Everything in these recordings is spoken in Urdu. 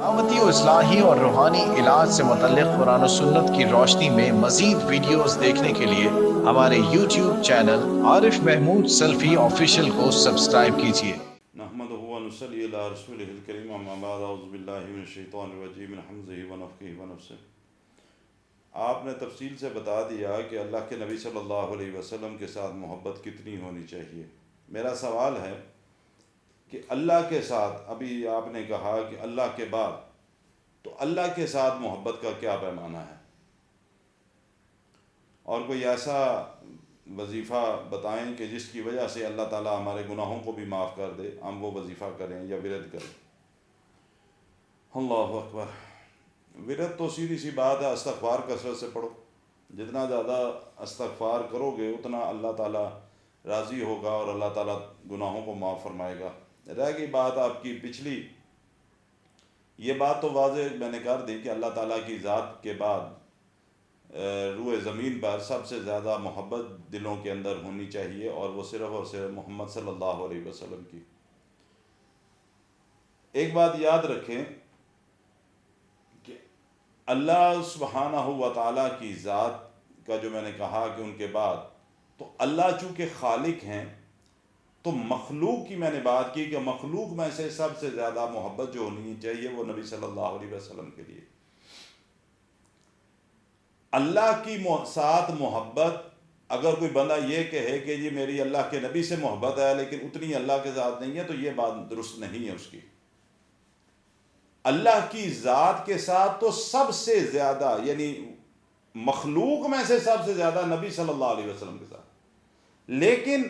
دعوتی و اصلاحی اور روحانی علاج سے متعلق قرآن و سنت کی روشنی میں مزید ویڈیوز دیکھنے کے لیے ہمارے یوٹیوب چینل عارف محمود سلفی آفیشیل کو سبسکرائب کیجیے۔ نحمدہ و نصلی علی رسولہ الکریم، اما بعد، اعوذ باللہ من الشیطان الرجیم، من حمزہ ونفخہ ونفثہ۔ آپ نے تفصیل سے بتا دیا کہ اللہ کے نبی صلی اللہ علیہ وسلم کے ساتھ محبت کتنی ہونی چاہیے۔ میرا سوال ہے کہ اللہ کے ساتھ، ابھی آپ نے کہا کہ اللہ کے بعد، تو اللہ کے ساتھ محبت کا کیا پیمانہ ہے؟ اور کوئی ایسا وظیفہ بتائیں کہ جس کی وجہ سے اللہ تعالیٰ ہمارے گناہوں کو بھی معاف کر دے، ہم وہ وظیفہ کریں یا ورد کریں۔ اللہ اکبر۔ ورد تو سیدھی سی بات ہے، استغفار کثرت سے پڑھو۔ جتنا زیادہ استغفار کرو گے اتنا اللہ تعالیٰ راضی ہوگا اور اللہ تعالیٰ گناہوں کو معاف فرمائے گا۔ رہ گئی بات آپ کی پچھلی، یہ بات تو واضح میں نے کر دی کہ اللہ تعالیٰ کی ذات کے بعد روئے زمین پر سب سے زیادہ محبت دلوں کے اندر ہونی چاہیے، اور وہ صرف اور صرف محمد صلی اللہ علیہ وسلم کی۔ ایک بات یاد رکھیں کہ اللہ سبحانہ و تعالیٰ کی ذات کا جو میں نے کہا کہ ان کے بعد، تو اللہ چونکہ خالق ہیں تو مخلوق کی میں نے بات کی کہ مخلوق میں سے سب سے زیادہ محبت جو ہونی چاہیے وہ نبی صلی اللہ علیہ وسلم کے لیے۔ اللہ کی ساتھ محبت، اگر کوئی بندہ یہ کہے کہ جی میری اللہ کے نبی سے محبت ہے لیکن اتنی اللہ کے ساتھ نہیں ہے، تو یہ بات درست نہیں ہے اس کی۔ اللہ کی ذات کے ساتھ تو سب سے زیادہ، یعنی مخلوق میں سے سب سے زیادہ نبی صلی اللہ علیہ وسلم کے ساتھ، لیکن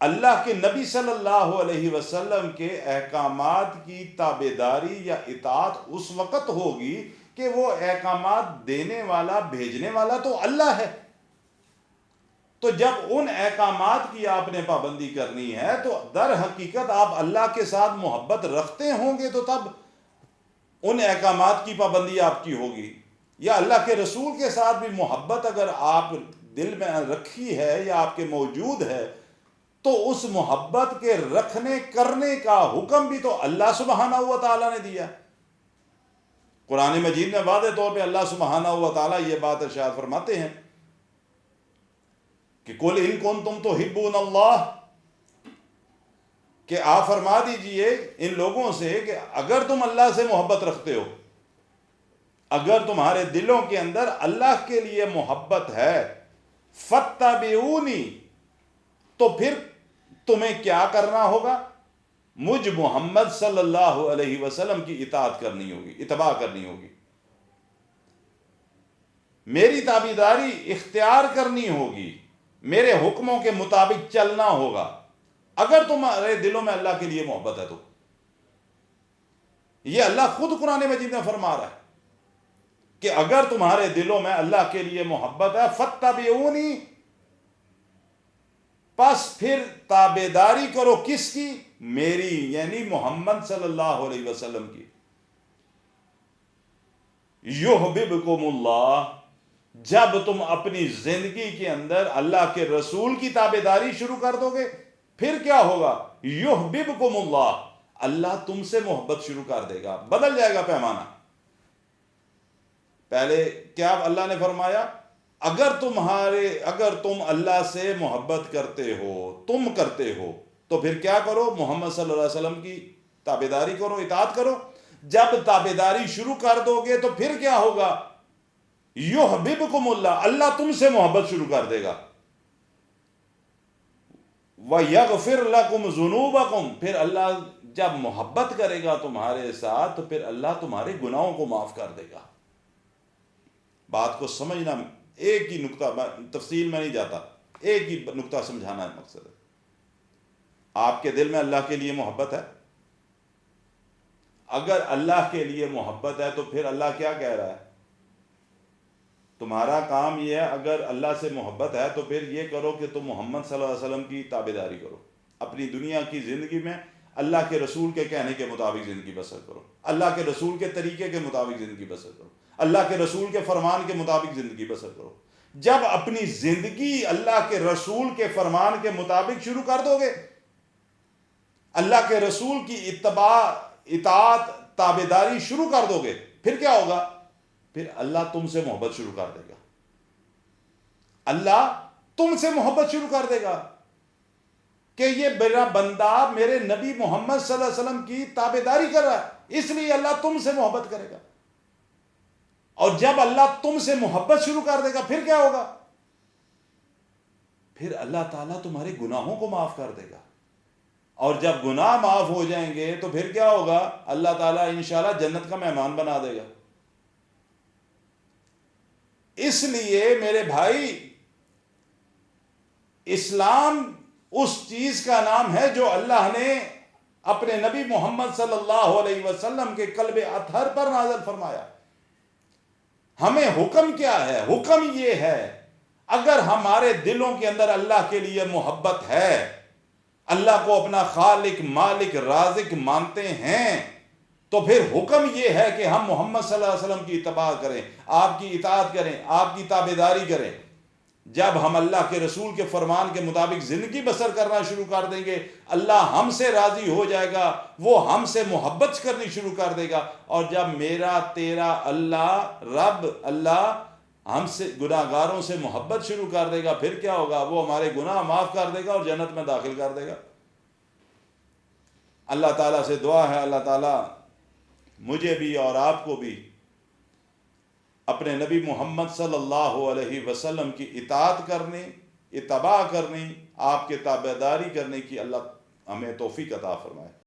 اللہ کے نبی صلی اللہ علیہ وسلم کے احکامات کی تابعداری یا اطاعت اس وقت ہوگی کہ وہ احکامات دینے والا، بھیجنے والا تو اللہ ہے۔ تو جب ان احکامات کی آپ نے پابندی کرنی ہے تو در حقیقت آپ اللہ کے ساتھ محبت رکھتے ہوں گے، تو تب ان احکامات کی پابندی آپ کی ہوگی۔ یا اللہ کے رسول کے ساتھ بھی محبت اگر آپ دل میں رکھی ہے یا آپ کے موجود ہے، تو اس محبت کے رکھنے کرنے کا حکم بھی تو اللہ سبحانہ و تعالیٰ نے دیا۔ قرآن مجید میں واضح طور پہ اللہ سبحانہ و تعالیٰ یہ بات ارشاد فرماتے ہیں کہ قُلْ إِن كُنتُمْ تُحِبُّونَ اللَّهَ، کہ آپ فرما دیجئے ان لوگوں سے کہ اگر تم اللہ سے محبت رکھتے ہو، اگر تمہارے دلوں کے اندر اللہ کے لیے محبت ہے، فَاتَّبِعُونِی، تو پھر تمہیں کیا کرنا ہوگا؟ مجھ محمد صلی اللہ علیہ وسلم کی اطاعت کرنی ہوگی، اتباع کرنی ہوگی، میری تابعداری اختیار کرنی ہوگی، میرے حکموں کے مطابق چلنا ہوگا، اگر تمہارے دلوں میں اللہ کے لیے محبت ہے تو۔ یہ اللہ خود قرآن مجید میں فرما رہا ہے کہ اگر تمہارے دلوں میں اللہ کے لیے محبت ہے، فَاتَّبِعُونِی، پس پھر تابعداری کرو کس کی؟ میری، یعنی محمد صلی اللہ علیہ وسلم کی۔ یحببکم اللہ، جب تم اپنی زندگی کے اندر اللہ کے رسول کی تابعداری شروع کر دو گے، پھر کیا ہوگا؟ یحببکم اللہ، اللہ تم سے محبت شروع کر دے گا، بدل جائے گا پیمانہ۔ پہلے کیا اللہ نے فرمایا؟ اگر تم اللہ سے محبت کرتے ہو تو پھر کیا کرو؟ محمد صلی اللہ علیہ وسلم کی تابعداری کرو، اطاعت کرو۔ جب تابعداری شروع کر دو گے تو پھر کیا ہوگا؟ یحببکم اللہ، اللہ تم سے محبت شروع کر دے گا۔ وَيَغْفِرْ لَكُمْ ذُنُوبَكُمْ، پھر اللہ جب محبت کرے گا تمہارے ساتھ تو پھر اللہ تمہارے گناہوں کو معاف کر دے گا۔ بات کو سمجھنا، ایک ہی نقطہ، تفصیل میں نہیں جاتا، ایک ہی نقطہ سمجھانا ہے مقصد ہے۔ آپ کے دل میں اللہ کے لیے محبت ہے؟ اگر اللہ کے لیے محبت ہے تو پھر اللہ کیا کہہ رہا ہے؟ تمہارا کام یہ ہے، اگر اللہ سے محبت ہے تو پھر یہ کرو کہ تم محمد صلی اللہ علیہ وسلم کی تابعداری کرو، اپنی دنیا کی زندگی میں اللہ کے رسول کے کہنے کے مطابق زندگی بسر کرو، اللہ کے رسول کے طریقے کے مطابق زندگی بسر کرو، اللہ کے رسول کے فرمان کے مطابق زندگی بسر کرو۔ جب اپنی زندگی اللہ کے رسول کے فرمان کے مطابق شروع کر دو گے، اللہ کے رسول کی اتباع، اطاعت، تابعداری شروع کر دو گے، پھر کیا ہوگا؟ پھر اللہ تم سے محبت شروع کر دے گا، اللہ تم سے محبت شروع کر دے گا کہ یہ میرا بندہ میرے نبی محمد صلی اللہ علیہ وسلم کی تابعداری کر رہا ہے، اس لیے اللہ تم سے محبت کرے گا۔ اور جب اللہ تم سے محبت شروع کر دے گا پھر کیا ہوگا؟ پھر اللہ تعالیٰ تمہارے گناہوں کو معاف کر دے گا، اور جب گناہ معاف ہو جائیں گے تو پھر کیا ہوگا؟ اللہ تعالیٰ انشاءاللہ جنت کا مہمان بنا دے گا۔ اس لیے میرے بھائی، اسلام اس چیز کا نام ہے جو اللہ نے اپنے نبی محمد صلی اللہ علیہ وسلم کے قلب اطہر پر نازل فرمایا۔ ہمیں حکم کیا ہے؟ حکم یہ ہے، اگر ہمارے دلوں کے اندر اللہ کے لیے محبت ہے، اللہ کو اپنا خالق مالک رازق مانتے ہیں، تو پھر حکم یہ ہے کہ ہم محمد صلی اللہ علیہ وسلم کی اتباع کریں، آپ کی اطاعت کریں، آپ کی تابعداری کریں۔ جب ہم اللہ کے رسول کے فرمان کے مطابق زندگی بسر کرنا شروع کر دیں گے، اللہ ہم سے راضی ہو جائے گا، وہ ہم سے محبت کرنی شروع کر دے گا۔ اور جب میرا تیرا اللہ رب اللہ ہم سے گناہگاروں سے محبت شروع کر دے گا، پھر کیا ہوگا؟ وہ ہمارے گناہ معاف کر دے گا اور جنت میں داخل کر دے گا۔ اللہ تعالیٰ سے دعا ہے، اللہ تعالیٰ مجھے بھی اور آپ کو بھی اپنے نبی محمد صلی اللہ علیہ وسلم کی اطاعت کرنے، اتباع کرنے، آپ کے تابعداری کرنے کی اللہ ہمیں توفیق عطا فرمائے۔